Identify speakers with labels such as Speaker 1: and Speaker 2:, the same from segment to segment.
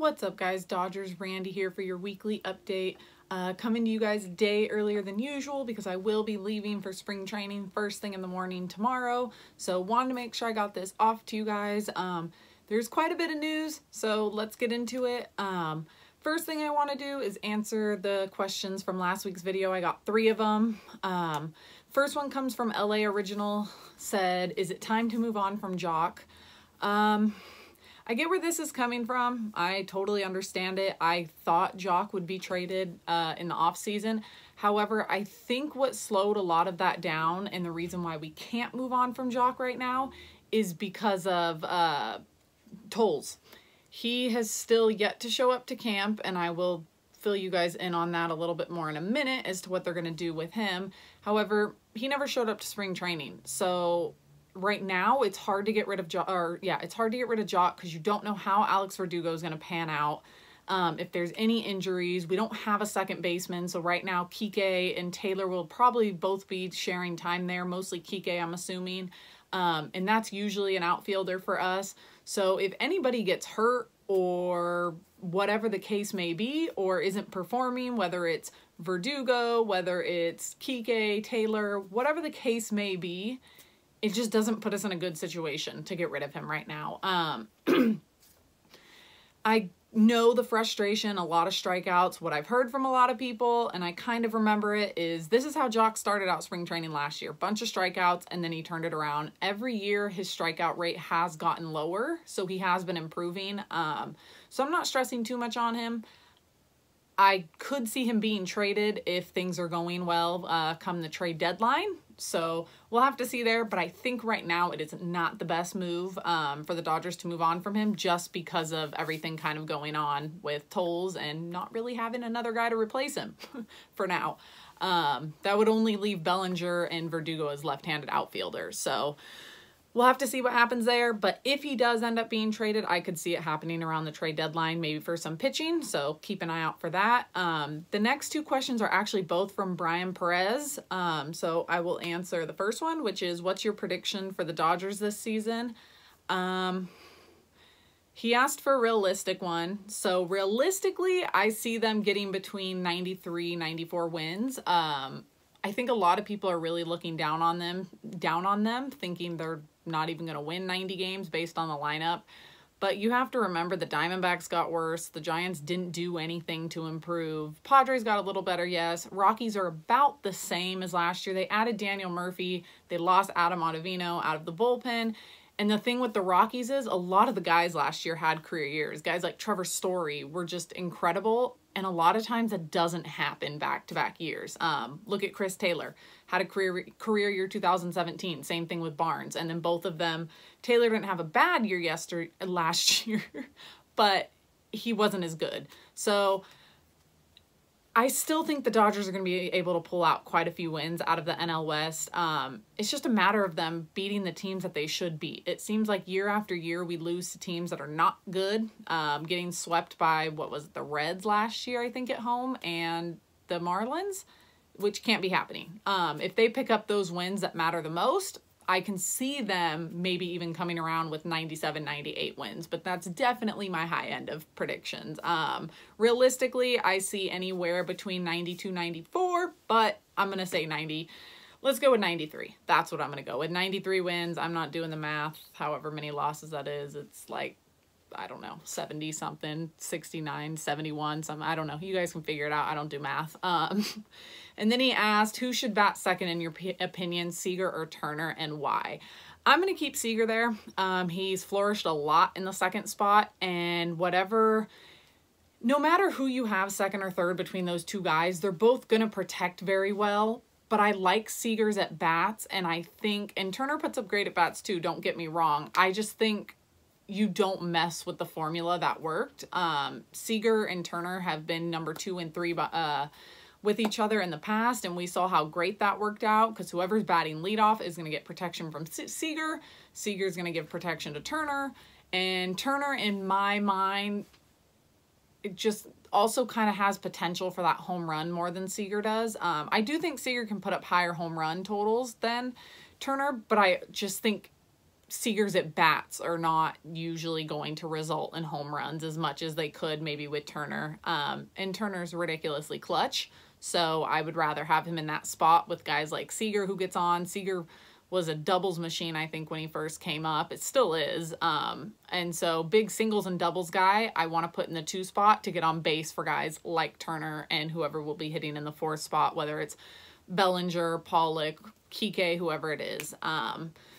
Speaker 1: What's up, guys? Dodgers Randy here for your weekly update. Coming to you guys a day earlier than usual because I will be leaving for spring training first thing in the morning tomorrow. So wanted to make sure I got this off to you guys. There's quite a bit of news, so let's get into it. First thing I want to do is answer the questions from last week's video. I got 3 of them. First one comes from LA Original, said, is it time to move on from Joc? I get where this is coming from. I totally understand it. I thought Joc would be traded in the offseason. However, I think what slowed a lot of that down and the reason why we can't move on from Joc right now is because of Toles. He has still yet to show up to camp, and I will fill you guys in on that a little bit more in a minute as to what they're going to do with him. However, he never showed up to spring training. So right now it's hard to get rid of Joc, it's hard to get rid of Joc because you don't know how Alex Verdugo is going to pan out. If there's any injuries, we don't have a second baseman. So right now Kike and Taylor will probably both be sharing time there, mostly Kike, I'm assuming. And that's usually an outfielder for us. So if anybody gets hurt or whatever the case may be, or isn't performing, whether it's Verdugo, whether it's Kike, Taylor, whatever the case may be, it just doesn't put us in a good situation to get rid of him right now. I know the frustration, a lot of strikeouts, what I've heard from a lot of people, and I kind of remember it, is this is how Joc started out spring training last year. Bunch of strikeouts, and then he turned it around. Every year, his strikeout rate has gotten lower, so he has been improving. So I'm not stressing too much on him. I could see him being traded if things are going well come the trade deadline. So we'll have to see there, but I think right now it is not the best move for the Dodgers to move on from him just because of everything kind of going on with Toles and not really having another guy to replace him for now. That would only leave Bellinger and Verdugo as left-handed outfielders. So we'll have to see what happens there, but if he does end up being traded, I could see it happening around the trade deadline, maybe for some pitching, so keep an eye out for that. The next 2 questions are actually both from Brian Perez, so I will answer the first one, which is, what's your prediction for the Dodgers this season? He asked for a realistic one, so realistically, I see them getting between 93, 94 wins. I think a lot of people are really looking down on them, thinking they're not even going to win 90 games based on the lineup. But you have to remember the Diamondbacks got worse. The Giants didn't do anything to improve. Padres got a little better, yes. Rockies are about the same as last year. They added Daniel Murphy. They lost Adam Ottavino out of the bullpen. And the thing with the Rockies is a lot of the guys last year had career years. Guys like Trevor Story were just incredible. And a lot of times that doesn't happen back-to-back years. Look at Chris Taylor. Had a career year 2017. Same thing with Barnes. And then both of them, Taylor didn't have a bad year last year, but he wasn't as good. So I still think the Dodgers are going to be able to pull out quite a few wins out of the NL West. It's just a matter of them beating the teams that they should beat. It seems like year after year we lose to teams that are not good, getting swept by, what was it, the Reds last year, I think, at home, and the Marlins, which can't be happening. If they pick up those wins that matter the most, I can see them maybe even coming around with 97, 98 wins, but that's definitely my high end of predictions. Realistically, I see anywhere between 92, 94, but I'm going to say 90. Let's go with 93. That's what I'm going to go with. 93 wins. I'm not doing the math, however many losses that is. It's like, I don't know, 70 something, 69, 71, something. I don't know. You guys can figure it out. I don't do math. And then he asked, who should bat second in your opinion, Seager or Turner, and why? I'm going to keep Seager there. He's flourished a lot in the second spot, and no matter who you have second or third between those 2 guys, they're both going to protect very well. But I like Seager's at bats, and I think, and Turner puts up great at bats too, don't get me wrong. I just think you don't mess with the formula that worked. Seager and Turner have been number 2 and 3 with each other in the past, and we saw how great that worked out because whoever's batting leadoff is going to get protection from Seager. Seager's going to give protection to Turner, and Turner, in my mind, it just also kind of has potential for that home run more than Seager does. I do think Seager can put up higher home run totals than Turner, but I just think Seager's at bats are not usually going to result in home runs as much as they could maybe with Turner. And Turner's ridiculously clutch. So I would rather have him in that spot with guys like Seager who gets on. Seager was a doubles machine, I think, when he first came up. It still is. And so big singles and doubles guy, I want to put in the 2 spot to get on base for guys like Turner and whoever will be hitting in the 4th spot, whether it's Bellinger, Pollock, Kike, whoever it is.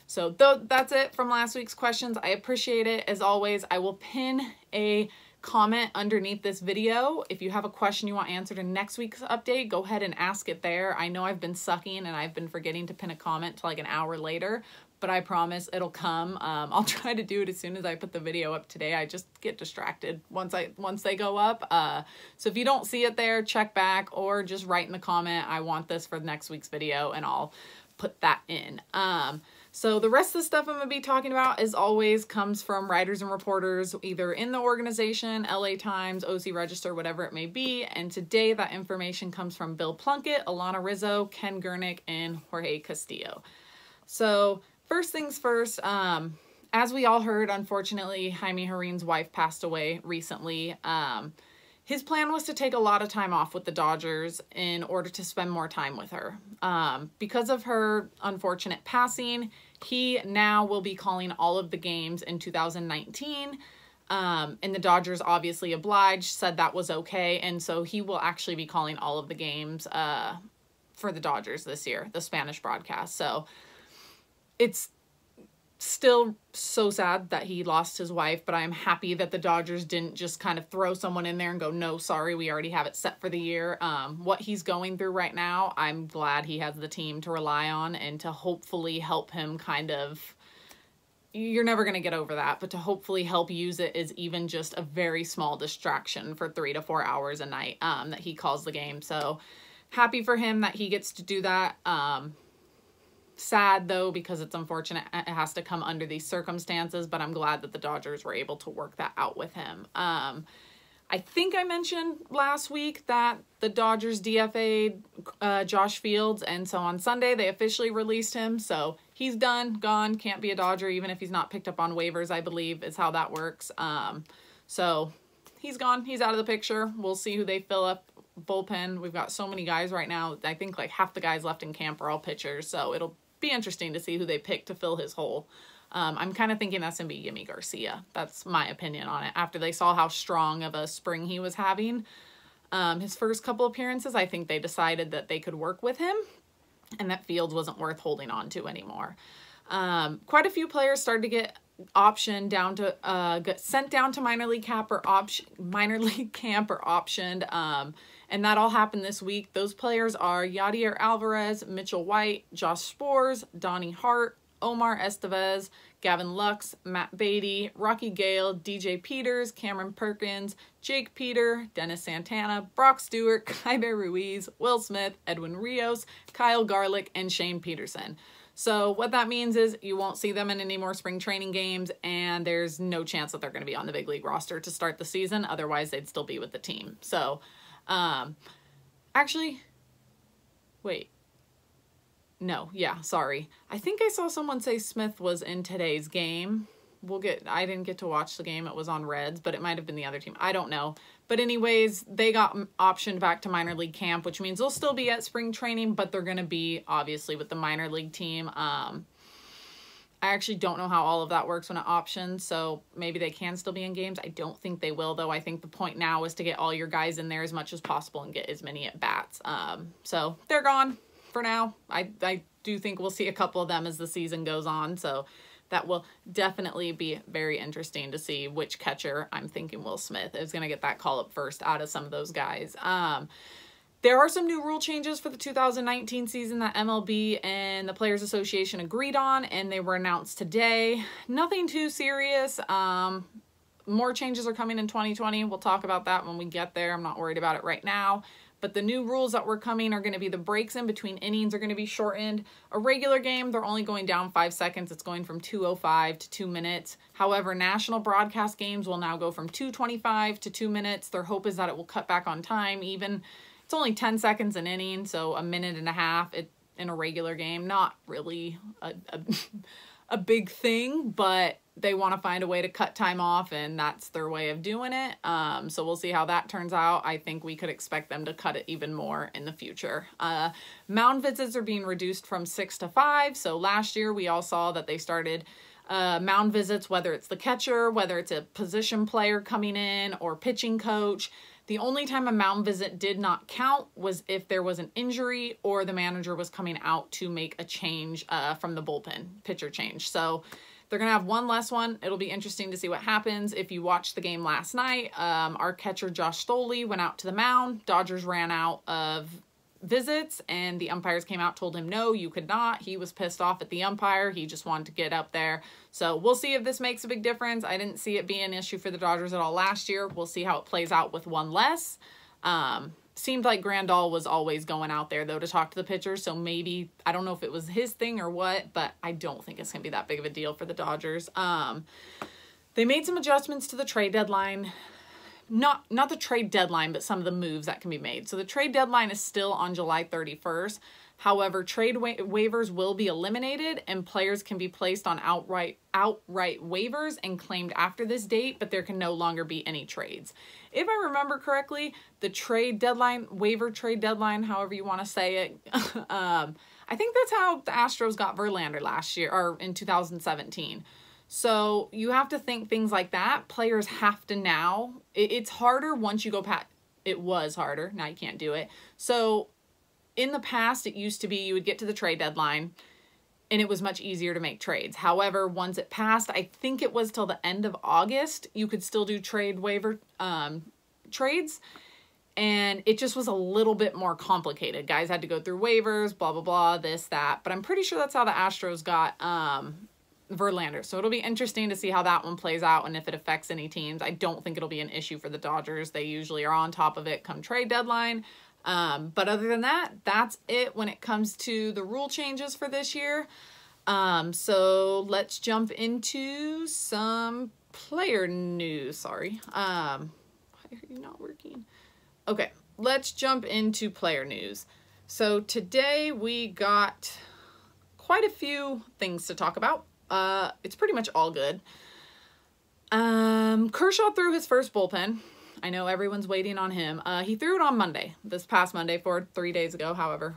Speaker 1: So that's it from last week's questions. I appreciate it. As always, I will pin a comment underneath this video. If you have a question you want answered in next week's update, go ahead and ask it there. I know I've been sucking and I've been forgetting to pin a comment till like an hour later, but I promise it'll come. I'll try to do it as soon as I put the video up today. I just get distracted once they go up. So if you don't see it there, check back or just write in the comment, I want this for next week's video, and I'll put that in. So the rest of the stuff I'm going to be talking about, as always, comes from writers and reporters, either in the organization, LA Times, OC Register, whatever it may be. And today that information comes from Bill Plunkett, Alana Rizzo, Ken Gurnick, and Jorge Castillo. So first things first, as we all heard, unfortunately, Jaime Jarrin's wife passed away recently. His plan was to take a lot of time off with the Dodgers in order to spend more time with her. Because of her unfortunate passing, he now will be calling all of the games in 2019. And the Dodgers obviously obliged, said that was okay. And so he will actually be calling all of the games for the Dodgers this year, the Spanish broadcast. So it's still so sad that he lost his wife, but I'm happy that the Dodgers didn't just kind of throw someone in there and go, no, sorry, we already have it set for the year. What he's going through right now, I'm glad he has the team to rely on and to hopefully help him kind of, you're never going to get over that, but to hopefully help use it as even just a very small distraction for 3 to 4 hours a night that he calls the game. So happy for him that he gets to do that. Sad though, because it's unfortunate it has to come under these circumstances, but I'm glad that the Dodgers were able to work that out with him. I think I mentioned last week that the Dodgers DFA'd Josh Fields, and so on Sunday they officially released him. So he's done, gone, can't be a Dodger even if he's not picked up on waivers, I believe is how that works. So he's gone, he's out of the picture. We'll see who they fill up bullpen. We've got so many guys right now. I think like half the guys left in camp are all pitchers, so it'll be interesting to see who they pick to fill his hole. I'm kind of thinking that's going to be Yimi Garcia. That's my opinion on it. After they saw how strong of a spring he was having, his first couple appearances, I think they decided that they could work with him and that Fields wasn't worth holding on to anymore. Quite a few players started to get optioned down to, get sent down to minor league camp or optioned. And that all happened this week. Those players are Yadier Alvarez, Mitchell White, Josh Spores, Donnie Hart, Omar Estevez, Gavin Lux, Matt Beatty, Rocky Gale, DJ Peters, Cameron Perkins, Jake Peter, Dennis Santana, Brock Stewart, Kaiber Ruiz, Will Smith, Edwin Rios, Kyle Garlick, and Shane Peterson. So what that means is you won't see them in any more spring training games, and there's no chance that they're going to be on the big league roster to start the season. Otherwise, they'd still be with the team. So actually, wait. No, yeah, sorry. I think I saw someone say Smith was in today's game. I didn't get to watch the game. It was on Reds, but it might have been the other team. I don't know. But anyways, they got optioned back to minor league camp, which means they'll still be at spring training, but they're going to be obviously with the minor league team. I actually don't know how all of that works when it options, so maybe they can still be in games. I don't think they will, though. I think the point now is to get all your guys in there as much as possible and get as many at bats. So they're gone for now. I do think we'll see a couple of them as the season goes on, so that will definitely be very interesting to see which catcher, I'm thinking Will Smith, is going to get that call up first out of some of those guys. There are some new rule changes for the 2019 season that MLB and the Players Association agreed on, and they were announced today. Nothing too serious. More changes are coming in 2020. We'll talk about that when we get there. I'm not worried about it right now. But the new rules that were coming are going to be the breaks in between innings are going to be shortened. A regular game, they're only going down 5 seconds. It's going from 2:05 to 2 minutes. However, national broadcast games will now go from 2:25 to 2 minutes. Their hope is that it will cut back on time. Even it's only 10 seconds an inning, so a minute and a half in a regular game. Not really a a big thing, but they want to find a way to cut time off, and that's their way of doing it. So we'll see how that turns out. I think we could expect them to cut it even more in the future. Mound visits are being reduced from 6 to 5. So last year we all saw that they started mound visits, whether it's the catcher, whether it's a position player coming in or pitching coach. The only time a mound visit did not count was if there was an injury or the manager was coming out to make a change from the bullpen, pitcher change. So they're going to have one less one. It'll be interesting to see what happens. If you watched the game last night, our catcher Josh Stoley went out to the mound. Dodgers ran out of visits and the umpires came out, told him no, you could not. He was pissed off at the umpire. He just wanted to get up there. So we'll see if this makes a big difference. I didn't see it being an issue for the Dodgers at all last year. We'll see how it plays out with one less. Seemed like Grandal was always going out there though to talk to the pitchers, so maybe, I don't know if it was his thing or what, but I don't think it's gonna be that big of a deal for the Dodgers. They made some adjustments to the trade deadline. Not the trade deadline, but some of the moves that can be made. So the trade deadline is still on July 31st. However, trade waivers will be eliminated and players can be placed on outright waivers and claimed after this date, but there can no longer be any trades. If I remember correctly, the trade deadline, waiver trade deadline, however you want to say it, I think that's how the Astros got Verlander last year, or in 2017. So you have to think things like that. Players have to now, it's harder once you go past, it was harder, now you can't do it. So in the past, it used to be you would get to the trade deadline and it was much easier to make trades. However, once it passed, I think it was till the end of August, you could still do trade waiver trades. And it just was a little bit more complicated. Guys had to go through waivers, blah, blah, blah, this, that. But I'm pretty sure that's how the Astros got Verlander. So it'll be interesting to see how that one plays out and if it affects any teams. I don't think it'll be an issue for the Dodgers. They usually are on top of it come trade deadline. But other than that, that's it when it comes to the rule changes for this year. So let's jump into some player news. Sorry. Why are you not working? Okay, let's jump into player news. So today we got quite a few things to talk about. It's pretty much all good. Kershaw threw his first bullpen. I know everyone's waiting on him. He threw it on Monday, this past Monday, 3 days ago, however.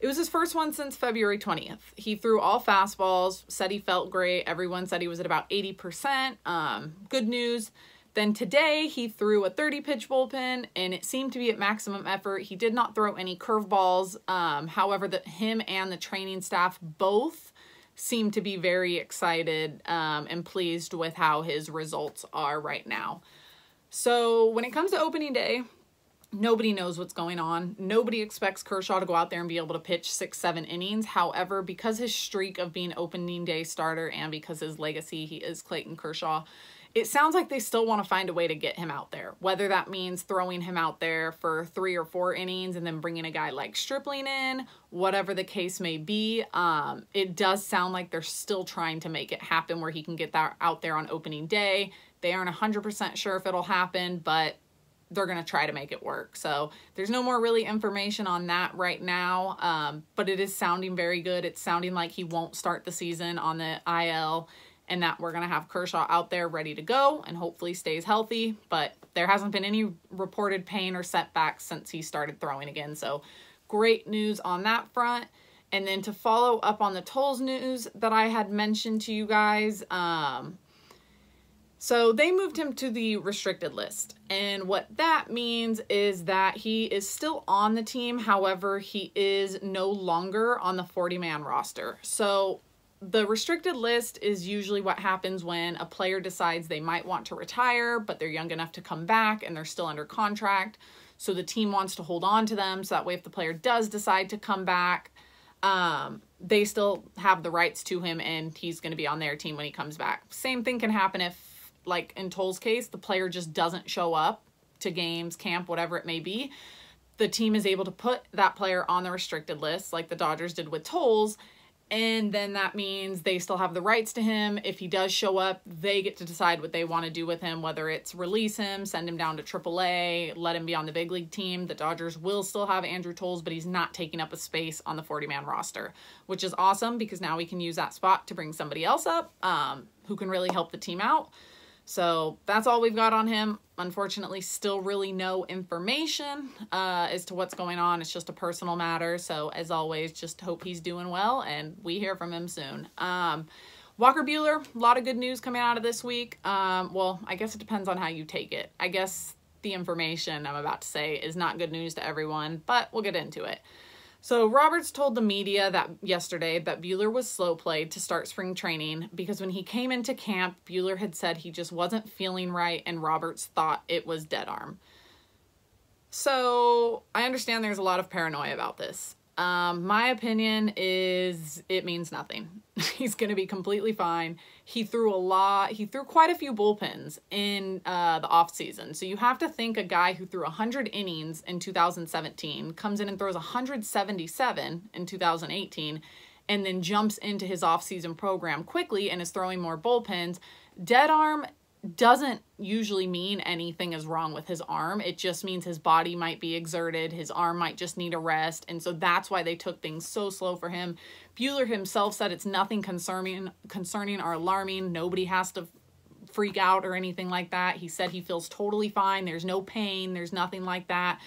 Speaker 1: It was his first one since February 20th. He threw all fastballs, said he felt great. Everyone said he was at about 80%. Good news. Then today he threw a 30-pitch bullpen and it seemed to be at maximum effort. He did not throw any curveballs. However, him and the training staff both seem to be very excited and pleased with how his results are right now. So when it comes to opening day, nobody knows what's going on. Nobody expects Kershaw to go out there and be able to pitch 6-7 innings. However, because his streak of being opening day starter and because his legacy, he is Clayton Kershaw, it sounds like they still want to find a way to get him out there. Whether that means throwing him out there for 3 or 4 innings and then bringing a guy like Stripling in, whatever the case may be, it does sound like they're still trying to make it happen where he can get that out there on opening day. They aren't 100% sure if it'll happen, but they're going to try to make it work. So there's no more really information on that right now, but it is sounding very good. It's sounding like he won't start the season on the IL and that we're going to have Kershaw out there ready to go and hopefully stays healthy. But there hasn't been any reported pain or setbacks since he started throwing again. So great news on that front. And then to follow up on the Toles news that I had mentioned to you guys, so they moved him to the restricted list. And what that means is that he is still on the team. However, he is no longer on the 40-man roster. So the restricted list is usually what happens when a player decides they might want to retire, but they're young enough to come back and they're still under contract. So the team wants to hold on to them. So that way, if the player does decide to come back, they still have the rights to him and he's going to be on their team when he comes back. Same thing can happen if, like in Toles' case, the player just doesn't show up to games, camp, whatever it may be. The team is able to put that player on the restricted list like the Dodgers did with Toles, And then that means they still have the rights to him. If he does show up, they get to decide what they want to do with him, whether it's release him, send him down to AAA, let him be on the big league team. The Dodgers will still have Andrew Toles, but he's not taking up a space on the 40-man roster, which is awesome because now we can use that spot to bring somebody else up who can really help the team out. So that's all we've got on him. Unfortunately, still really no information as to what's going on. It's just a personal matter. So as always, just hope he's doing well and we hear from him soon. Walker Buehler, a lot of good news coming out of this week. Well, I guess it depends on how you take it. I guess the information I'm about to say is not good news to everyone, but we'll get into it. So Roberts told the media that yesterday that Buehler was slow played to start spring training because when he came into camp, Buehler had said he just wasn't feeling right and Roberts thought it was dead arm. So I understand there's a lot of paranoia about this. My opinion is it means nothing. He's going to be completely fine. He threw quite a few bullpens in the off season. So you have to think a guy who threw 100 innings in 2017 comes in and throws 177 in 2018 and then jumps into his off season program quickly and is throwing more bullpens. Dead arm doesn't usually mean anything is wrong with his arm. It just means his body might be exerted. His arm might just need a rest. And so that's why they took things so slow for him. Buehler himself said it's nothing concerning or alarming. Nobody has to freak out or anything like that. He said he feels totally fine. There's no pain. There's nothing like that.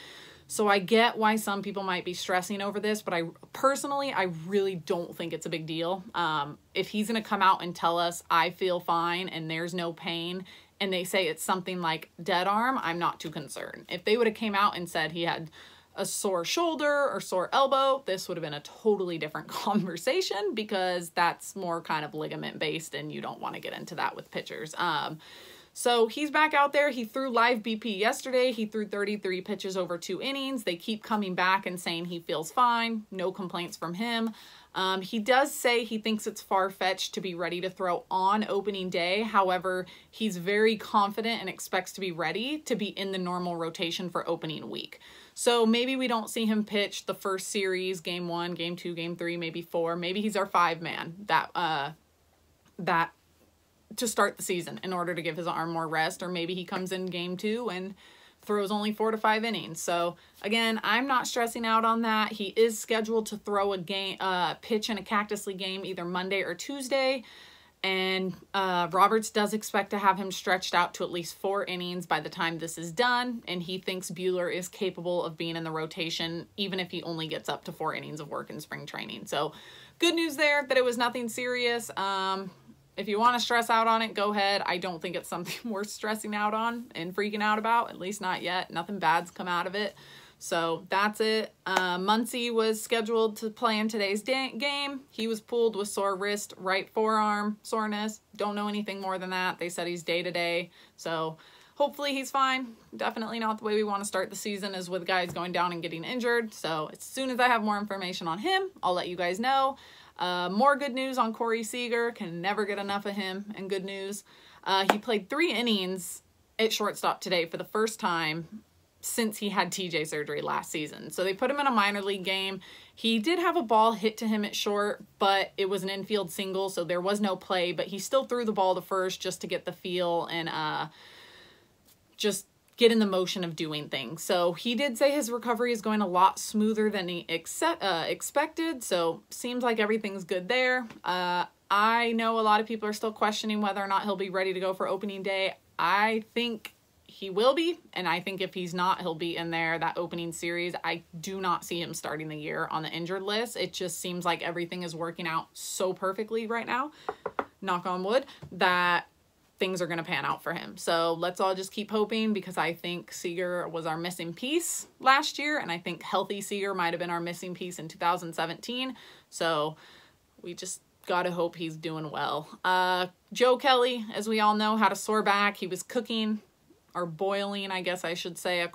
Speaker 1: So I get why some people might be stressing over this, but I really don't think it's a big deal. If he's going to come out and tell us, I feel fine and there's no pain, and they say it's something like dead arm, I'm not too concerned. If they would have came out and said he had a sore shoulder or sore elbow, this would have been a totally different conversation because that's more kind of ligament based and you don't want to get into that with pitchers. So he's back out there. He threw live BP yesterday. He threw 33 pitches over 2 innings. They keep coming back and saying he feels fine. No complaints from him. He does say he thinks it's far-fetched to be ready to throw on opening day. However, he's very confident and expects to be ready to be in the normal rotation for opening week. So maybe we don't see him pitch the first series, game 1, game 2, game 3, maybe 4. Maybe he's our 5-man that to start the season in order to give his arm more rest, or maybe he comes in game 2 and throws only 4 to 5 innings. So again, I'm not stressing out on that. He is scheduled to throw a pitch in a Cactus League game either Monday or Tuesday. And Roberts does expect to have him stretched out to at least 4 innings by the time this is done. And he thinks Buehler is capable of being in the rotation, even if he only gets up to 4 innings of work in spring training. So good news there that it was nothing serious. If you want to stress out on it, go ahead. I don't think it's something worth stressing out on and freaking out about, at least not yet. Nothing bad's come out of it. So that's it. Muncy was scheduled to play in today's game. He was pulled with sore wrist, right forearm soreness. Don't know anything more than that. They said he's day-to-day. So hopefully he's fine. Definitely not the way we want to start the season is with guys going down and getting injured. So as soon as I have more information on him, I'll let you guys know. More good news on Corey Seager. Can never get enough of him and good news. He played 3 innings at shortstop today for the first time since he had TJ surgery last season. So they put him in a minor league game. He did have a ball hit to him at short, but it was an infield single, so there was no play, but he still threw the ball to first just to get the feel and just get in the motion of doing things. So he did say his recovery is going a lot smoother than he expected, so seems like everything's good there. I know a lot of people are still questioning whether or not he'll be ready to go for opening day. I think he will be, and I think if he's not, he'll be in there that opening series. I do not see him starting the year on the injured list. It just seems like everything is working out so perfectly right now, knock on wood, that things are going to pan out for him. So let's all just keep hoping, because I think Seager was our missing piece last year, and I think healthy Seager might have been our missing piece in 2017. So we just got to hope he's doing well. Joe Kelly, as we all know, had a sore back. He was cooking, or boiling, I guess I should say,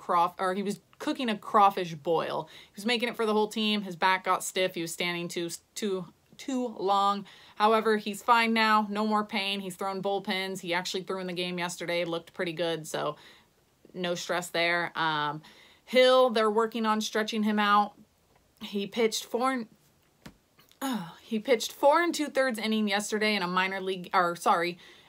Speaker 1: he was cooking a crawfish boil. He was making it for the whole team. His back got stiff. He was standing too long. However, he's fine now. No more pain. He's thrown bullpens. He actually threw in the game yesterday. Looked pretty good, so no stress there. Hill, they're working on stretching him out. He pitched 4 He pitched 4 2/3 inning yesterday in a minor league,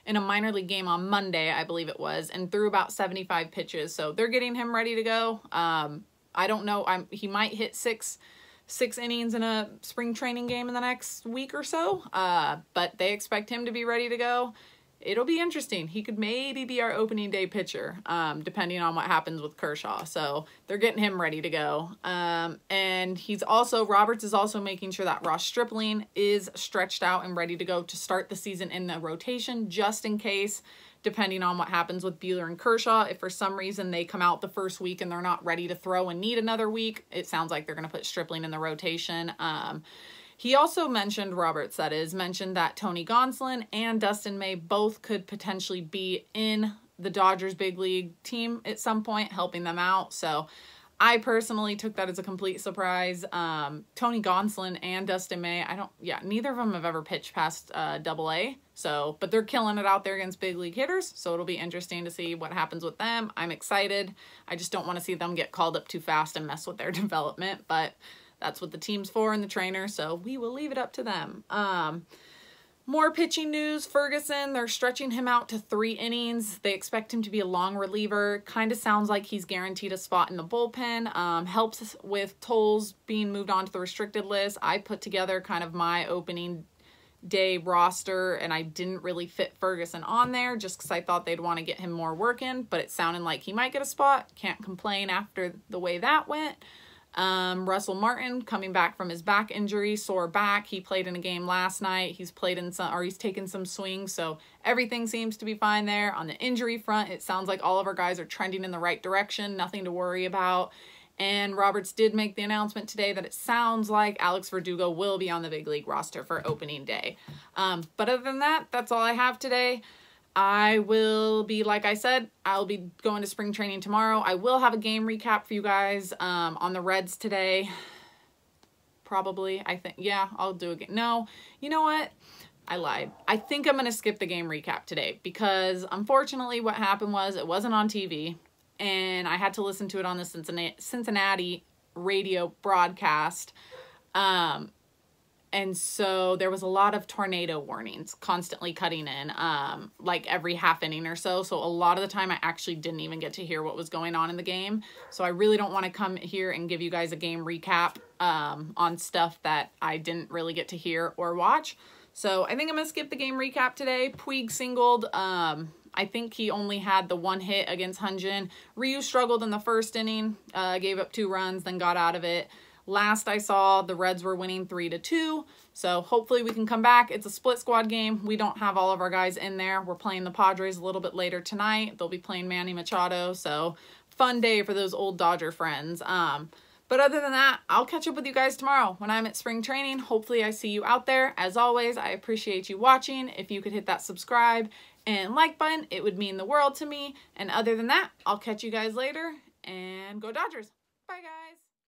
Speaker 1: in a minor league game on Monday, I believe it was, and threw about 75 pitches. So they're getting him ready to go. I don't know. He might hit six innings in a spring training game in the next week or so. But they expect him to be ready to go. It'll be interesting. He could maybe be our opening day pitcher, depending on what happens with Kershaw. So they're getting him ready to go. And Roberts is also making sure that Ross Stripling is stretched out and ready to go to start the season in the rotation, just in case, depending on what happens with Buehler and Kershaw. If for some reason they come out the first week and they're not ready to throw and need another week, it sounds like they're going to put Stripling in the rotation. He also mentioned, Roberts that is, mentioned that Tony Gonsolin and Dustin May both could potentially be in the Dodgers big league team at some point, helping them out. So I personally took that as a complete surprise. Tony Gonsolin and Dustin May, neither of them have ever pitched past AA. So, but they're killing it out there against big league hitters. So it'll be interesting to see what happens with them. I'm excited. I just don't want to see them get called up too fast and mess with their development. But that's what the team's for and the trainer, so we will leave it up to them. More pitching news. Ferguson, they're stretching him out to 3 innings. They expect him to be a long reliever. Kind of sounds like he's guaranteed a spot in the bullpen. Helps with Tolles being moved on to the restricted list. I put together kind of my opening day roster, and I didn't really fit Ferguson on there just because I thought they'd want to get him more work in, but it sounded like he might get a spot. Can't complain after the way that went. Russell Martin coming back from his back injury, sore back. He played in a game last night. He's taken some swings, so everything seems to be fine there. On the injury front, it sounds like all of our guys are trending in the right direction. Nothing to worry about. And Roberts did make the announcement today that it sounds like Alex Verdugo will be on the big league roster for opening day. But other than that, that's all I have today. I will be, like I said, I'll be going to spring training tomorrow. I will have a game recap for you guys on the Reds today. Probably, I think. Yeah, I'll do a game. No, you know what? I lied. I think I'm going to skip the game recap today because, unfortunately, what happened was it wasn't on TV, and I had to listen to it on the Cincinnati radio broadcast. And so there was a lot of tornado warnings constantly cutting in, like every half inning or so. So a lot of the time I actually didn't even get to hear what was going on in the game. So I really don't want to come here and give you guys a game recap on stuff that I didn't really get to hear or watch. So I think I'm going to skip the game recap today. Puig singled. I think he only had the 1 hit against Hyun-Jin. Ryu struggled in the first inning, gave up 2 runs, then got out of it. Last I saw, the Reds were winning 3-2, so hopefully we can come back. It's a split squad game. We don't have all of our guys in there. We're playing the Padres a little bit later tonight. They'll be playing Manny Machado, so fun day for those old Dodger friends. But other than that, I'll catch up with you guys tomorrow when I'm at spring training. Hopefully I see you out there. As always, I appreciate you watching. If you could hit that subscribe and like button, it would mean the world to me. And other than that, I'll catch you guys later, and go Dodgers. Bye, guys.